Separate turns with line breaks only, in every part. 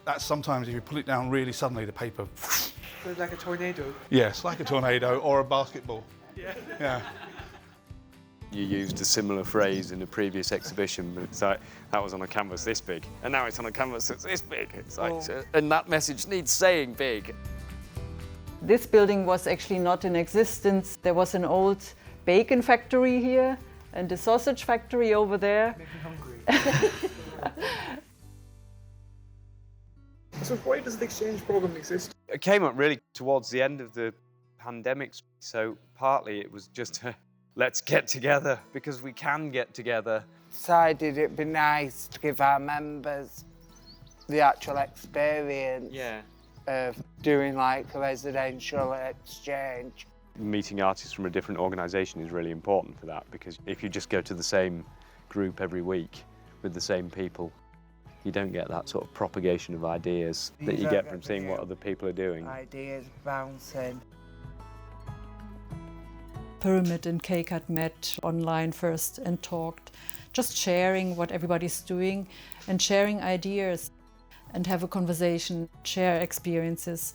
That's sometimes if you pull it down really suddenly, the paper...
So like a tornado?
Yes, like a tornado or a basketball.
Yeah.
Yeah.
You used a similar phrase in a previous exhibition, but it's like, that was on a canvas this big, and now it's on a canvas that's this big. It's like, and that message needs saying big.
This building was actually not in existence. There was an old bacon factory here and a sausage factory over there.
Make me hungry. So why does the exchange program exist?
It came up really towards the end of the pandemic, so partly it was just let's get together because we can get together.
Decided it'd be nice to give our members the actual experience of doing like a residential exchange.
Meeting artists from a different organisation is really important for that, because if you just go to the same group every week with the same people, you don't get that sort of propagation of ideas that you get from seeing what other people are doing.
Ideas bouncing.
Pyramid and KCAT met online first and talked, just sharing what everybody's doing and sharing ideas and have a conversation, share experiences,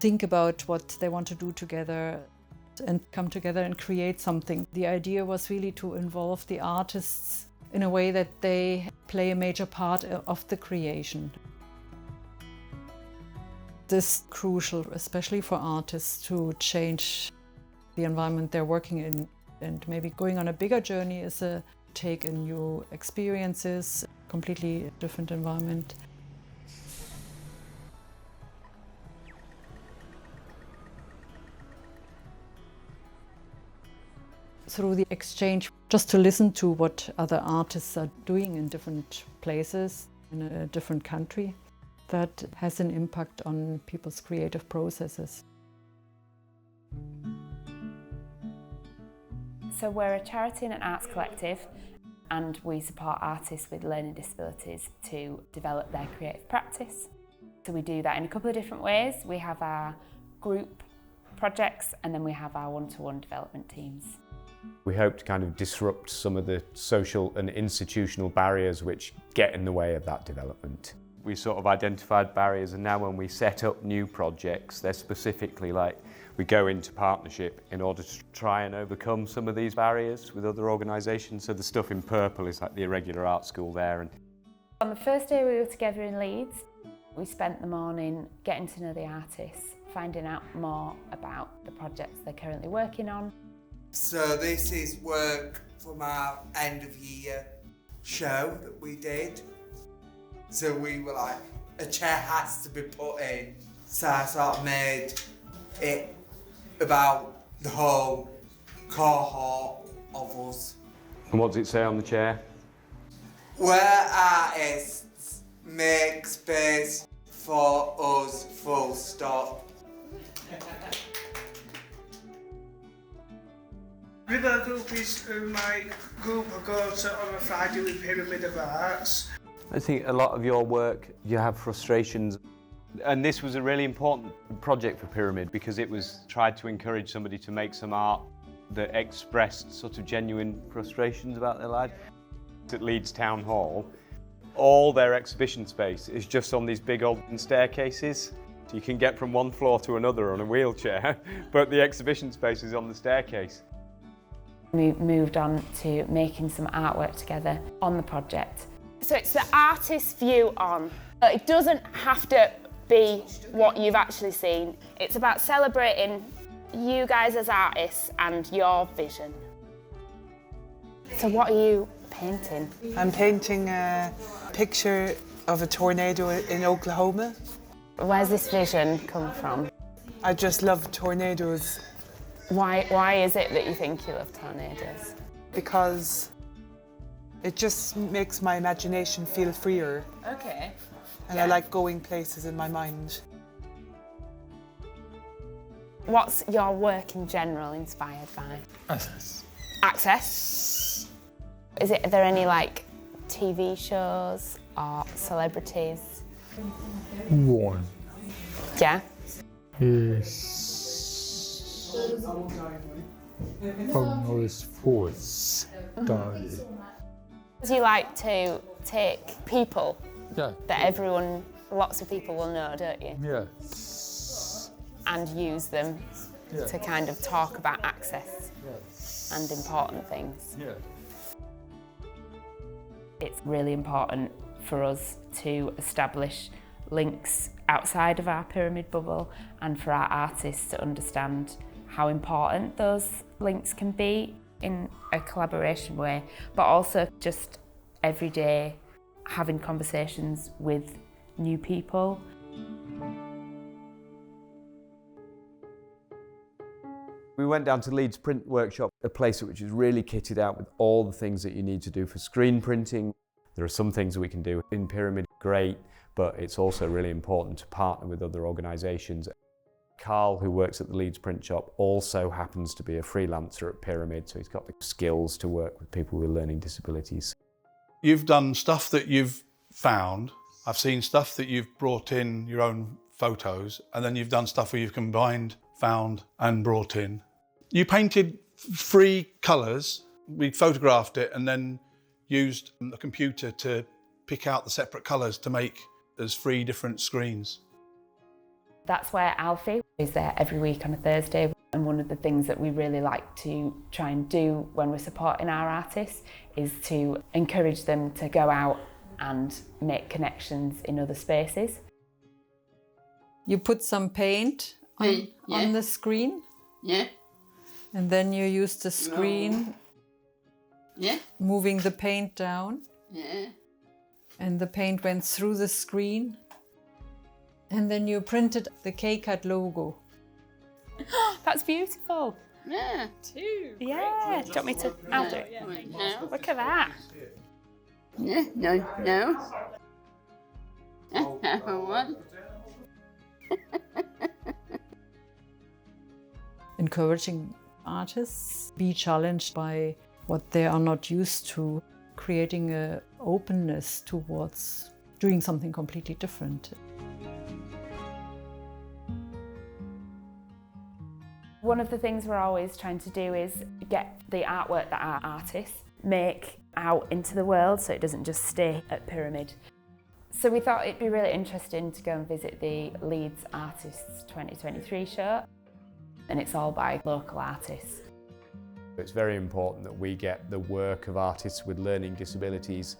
think about what they want to do together and come together and create something. The idea was really to involve the artists in a way that they play a major part of the creation. This is crucial, especially for artists, to change the environment they're working in, and maybe going on a bigger journey is a take in new experiences, completely different environment. Through the exchange, just to listen to what other artists are doing in different places, in a different country, that has an impact on people's creative processes.
So we're a charity and an arts collective, and we support artists with learning disabilities to develop their creative practice. So we do that in a couple of different ways. We have our group projects, and then we have our one-to-one development teams.
We hope to kind of disrupt some of the social and institutional barriers which get in the way of that development.
We sort of identified barriers, and now when we set up new projects, they're specifically like, we go into partnership in order to try and overcome some of these barriers with other organisations. So the stuff in purple is like the Irregular Art School there. And
on the first day we were together in Leeds, we spent the morning getting to know the artists, finding out more about the projects they're currently working on.
So this is work from our end of year show that we did. So we were like, a chair has to be put in. So I sort of made it about the whole cohort of us.
what does it say on the chair?
We're artists, make space for us, full stop.
River Group is my group I go to on a Friday with Pyramid of Arts.
I think a lot of your work, you have frustrations. And this was a really important project for Pyramid because it was tried to encourage somebody to make some art that expressed sort of genuine frustrations about their life. At Leeds Town Hall, all their exhibition space is just on these big old staircases. So you can get from one floor to another on a wheelchair, but the exhibition space is on the staircase.
We moved on to making some artwork together on the project.
So it's the artist's view on. It doesn't have to be what you've actually seen. It's about celebrating you guys as artists and your vision. So what are you painting?
I'm painting a picture of a tornado in Oklahoma.
Where's this vision come from?
I just love tornadoes.
Why is it that you think you love tornadoes?
Because it just makes my imagination feel freer.
Okay.
And I like going places in my mind.
What's your work in general inspired by?
Access.
Access? Are there any like TV shows or celebrities?
One.
Yeah?
Yes. From sports.
Do you like to take people
Yeah.
that everyone lots of people will know, don't you?
Yes.
And use them to kind of talk about access and important things.
Yeah.
It's really important for us to establish links outside of our pyramid bubble and for our artists to understand how important those links can be in a collaboration way, but also just every day having conversations with new people.
We went down to Leeds Print Workshop, a place which is really kitted out with all the things that you need to do for screen printing. There are some things we can do in Pyramid, great, but it's also really important to partner with other organisations. Carl, who works at the Leeds Print Shop, also happens to be a freelancer at Pyramid, so he's got the skills to work with people with learning disabilities.
You've done stuff that you've found. I've seen stuff that you've brought in your own photos, and then you've done stuff where you've combined, found and brought in. You painted 3 colours. We photographed it and then used the computer to pick out the separate colours to make as 3 different screens.
That's where Alfie is there every week on a Thursday, and one of the things that we really like to try and do when we're supporting our artists is to encourage them to go out and make connections in other spaces.
You put some paint on the screen.
Yeah.
And then you use the screen, moving the paint down.
Yeah.
And the paint went through the screen. And then you printed the KCAT logo.
That's beautiful.
Yeah.
Yeah. Do you want me to? I'll do it.
No.
Look at that.
Yeah. No. What?
Encouraging artists be challenged by what they are not used to, creating an openness towards doing something completely different.
One of the things we're always trying to do is get the artwork that our artists make out into the world so it doesn't just stay at Pyramid. So we thought it'd be really interesting to go and visit the Leeds Artists 2023 show, and it's all by local artists.
It's very important that we get the work of artists with learning disabilities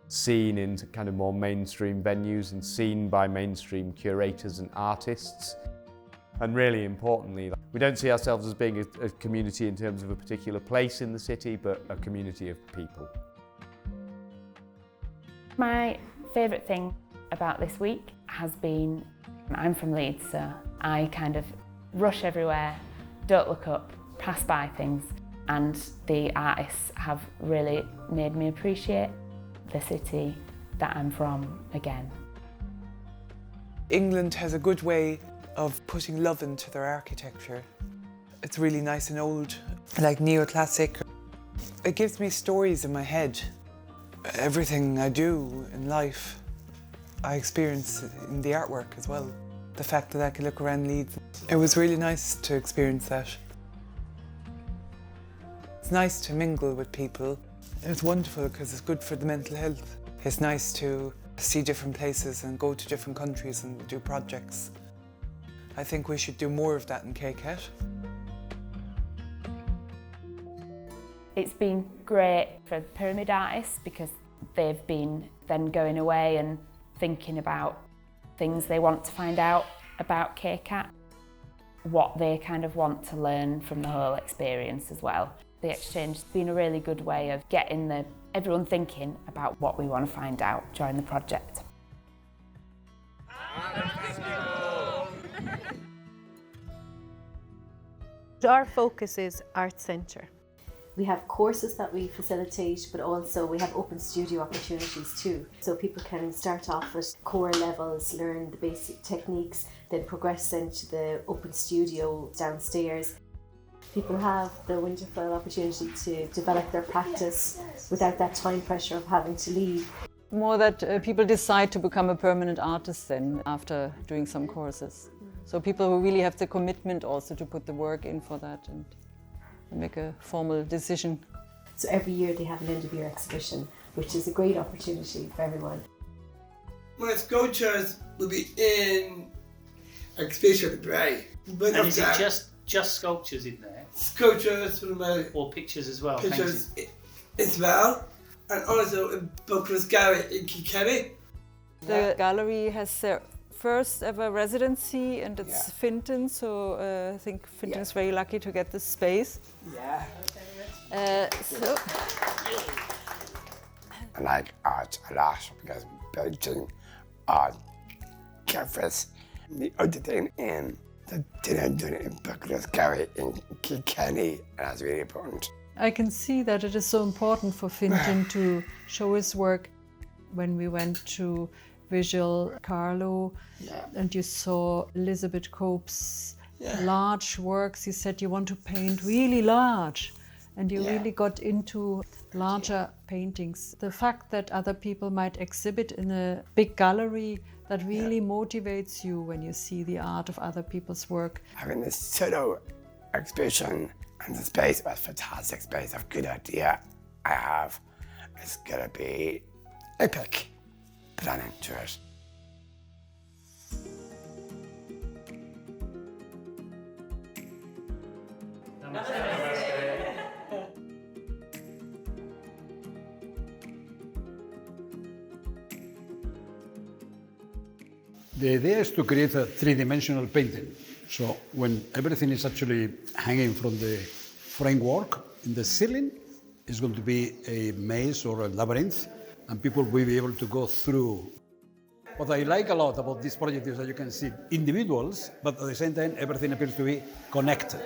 seen in kind of more mainstream venues and seen by mainstream curators and artists. And really importantly, we don't see ourselves as being a community in terms of a particular place in the city, but a community of people.
My favourite thing about this week has been, I'm from Leeds, so I kind of rush everywhere, don't look up, pass by things, and the artists have really made me appreciate the city that I'm from again.
England has a good way of putting love into their architecture. It's really nice and old, like neoclassic. It gives me stories in my head. Everything I do in life, I experience in the artwork as well. The fact that I could look around Leeds, it was really nice to experience that. It's nice to mingle with people. It's wonderful because it's good for the mental health. It's nice to see different places and go to different countries and do projects. I think we should do more of that in KCAT.
It's been great for Pyramid artists because they've been then going away and thinking about things they want to find out about KCAT, what they kind of want to learn from the whole experience as well. The exchange has been a really good way of getting everyone thinking about what we want to find out during the project.
Our focus is Art Centre.
We have courses that we facilitate, but also we have open studio opportunities too. So people can start off at core levels, learn the basic techniques, then progress into the open studio downstairs. People have the wonderful opportunity to develop their practice without that time pressure of having to leave.
More that people decide to become a permanent artist then after doing some courses. So people who really have the commitment also to put the work in for that and make a formal decision.
So every year they have an end of year exhibition, which is a great opportunity for everyone.
My sculptures will be in exhibition at the Bray.
And is it just sculptures in there?
Sculptures from my
Or pictures as well?
pictures as well, and also in Buckler's Gallery in Kilkenny.
The gallery has their first ever residency, and it's Finton, so I think Finton is very lucky to get this space.
Yeah.
I like art a lot because painting art canvas. The other thing that I'm doing in Buckler's Gallery in Kilkenny, and that's really important.
I can see that it is so important for Finton to show his work. When we went to Visual Carlo and you saw Elizabeth Cope's large works, he said you want to paint really large, and you really got into larger paintings. The fact that other people might exhibit in a big gallery, that really motivates you when you see the art of other people's work.
Having this pseudo exhibition and the space, a fantastic space, a good idea I have, it's gonna be epic. Planning to it.
The idea is to create a three-dimensional painting. So when everything is actually hanging from the framework in the ceiling, it's going to be a maze or a labyrinth, and people will be able to go through. What I like a lot about this project is that you can see individuals, but at the same time, everything appears to be connected.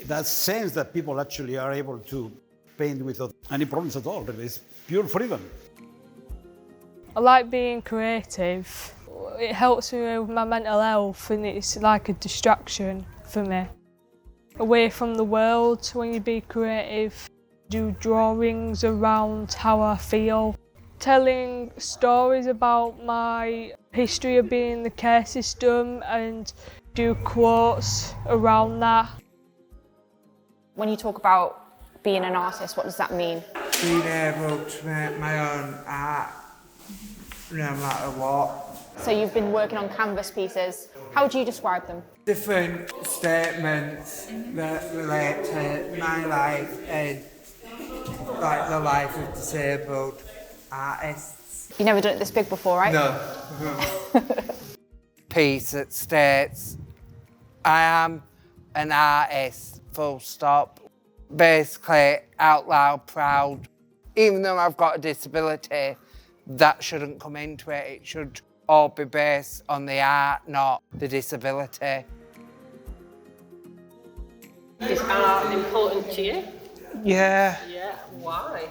That sense that people actually are able to paint without any problems at all. It's pure freedom.
I like being creative. It helps me with my mental health, and it's like a distraction for me. Away from the world, when you be creative, do drawings around how I feel. Telling stories about my history of being in the care system and do quotes around that.
When you talk about being an artist, what does that mean?
Being able to make my own art, no matter what.
So you've been working on canvas pieces. How would you describe them?
Different statements that relate to my life and like the life of disabled artists.
You've never done it this big before, right?
No.
Piece that states, I am an artist, full stop. Basically, out loud proud. Even though I've got a disability, that shouldn't come into it. It should all be based on the art, not the disability.
Is art important to you?
Yeah.
Yeah, why?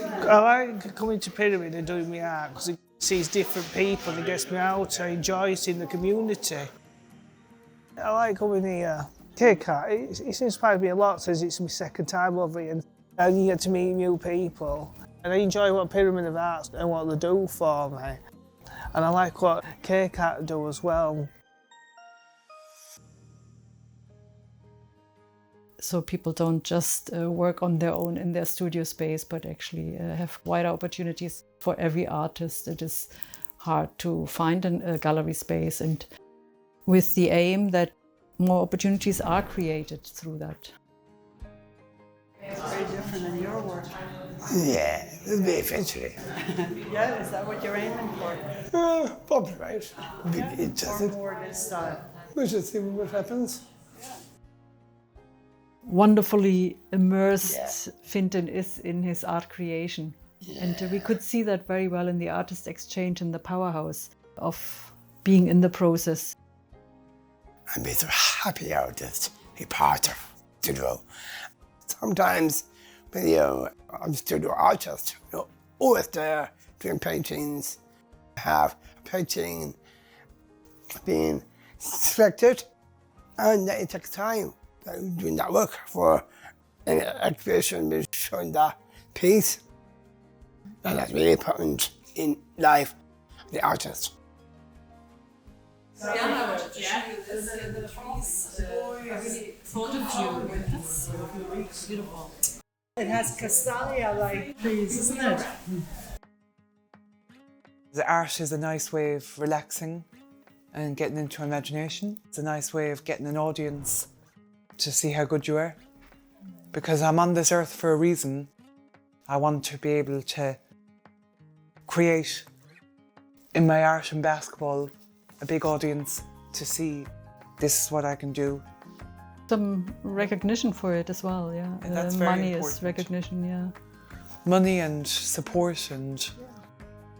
I like coming to Pyramid and doing my art because it sees different people and it gets me out. I enjoy it in the community. I like coming here. KCAT, it's inspired me a lot since it's my second time over here, and you get to meet new people. And I enjoy what Pyramid of Arts and what they do for me. And I like what KCAT do as well.
So people don't just work on their own in their studio space, but actually have wider opportunities for every artist. It is hard to find a gallery space, and with the aim that more opportunities are created through that.
It's very different in your work.
Yeah, it'll be eventually.
Yeah, is that what you're aiming for?
Probably right.
Or more this style?
We should see what happens.
Wonderfully immersed Finton is in his art creation. And we could see that very well in the artist exchange in the powerhouse of being in the process.
I'm so happy I would just be part of studio. Sometimes when I'm a studio artist, always there doing paintings. I have a painting being selected, and it takes time doing that work for an exhibition, being showing that piece. And that's really important in life of the artist.
Beautiful. It has castalia-like trees, isn't it?
The art is a nice way of relaxing and getting into imagination. It's a nice way of getting an audience to see how good you are. Because I'm on this earth for a reason. I want to be able to create in my art and basketball a big audience to see this is what I can do.
Some recognition for it as well, yeah.
And that's very
money
important.
is recognition, yeah.
Money and support and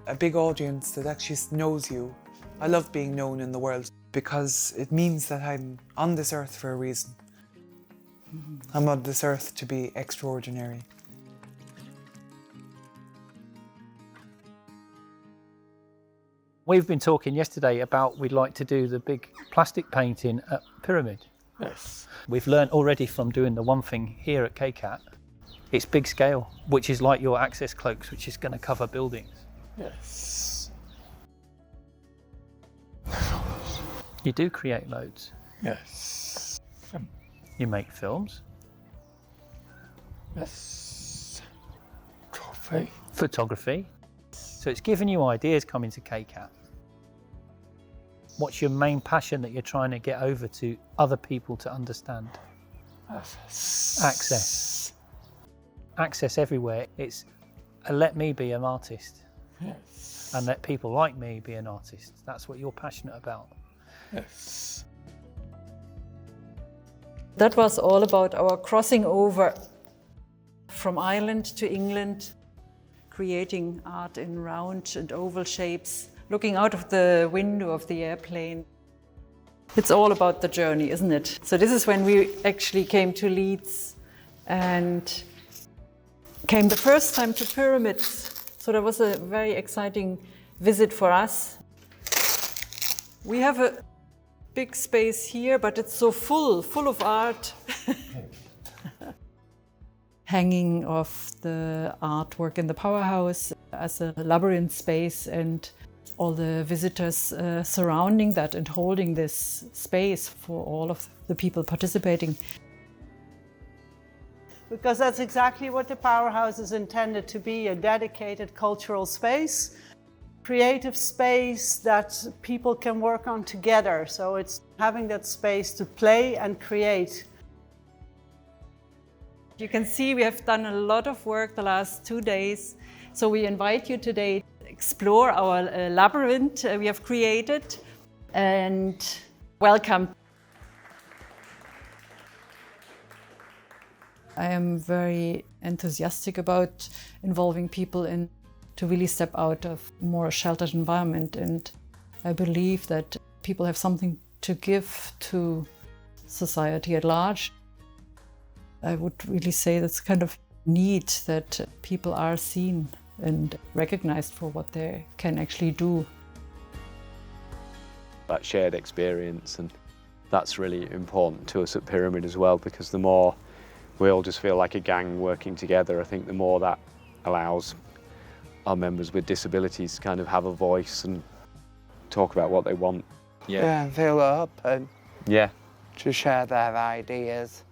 a big audience that actually knows you. I love being known in the world because it means that I'm on this earth for a reason. I'm on this earth to be extraordinary.
We've been talking yesterday about we'd like to do the big plastic painting at Pyramid.
Yes.
We've learned already from doing the one thing here at KCAT, it's big scale, which is like your access cloaks, which is going to cover buildings.
Yes.
You do create loads.
Yes.
You make films.
Yes. Trophy.
Photography. So it's giving you ideas coming to KCAT. What's your main passion that you're trying to get over to other people to understand? Access. Access everywhere. It's let me be an artist.
Yes.
And let people like me be an artist. That's what you're passionate about.
Yes.
That was all about our crossing over from Ireland to England, creating art in round and oval shapes, looking out of the window of the airplane. It's all about the journey, isn't it? So this is when we actually came to Leeds and came the first time to Pyramids. So that was a very exciting visit for us. We have a big space here, but it's so full of art. Hanging of the artwork in the powerhouse as a labyrinth space, and all the visitors surrounding that and holding this space for all of the people participating.
Because that's exactly what the powerhouse is intended to be, a dedicated cultural space, creative space that people can work on together. So it's having that space to play and create.
You can see we have done a lot of work the last 2 days. So we invite you today to explore our labyrinth we have created, and welcome. I am very enthusiastic about involving people in to really step out of a more sheltered environment, and I believe that people have something to give to society at large. I would really say that's kind of neat that people are seen and recognized for what they can actually do.
That shared experience, and that's really important to us at Pyramid as well, because the more we all just feel like a gang working together, I think the more that allows our members with disabilities to kind of have a voice and talk about what they want.
Yeah, feel open.
Yeah.
To share their ideas.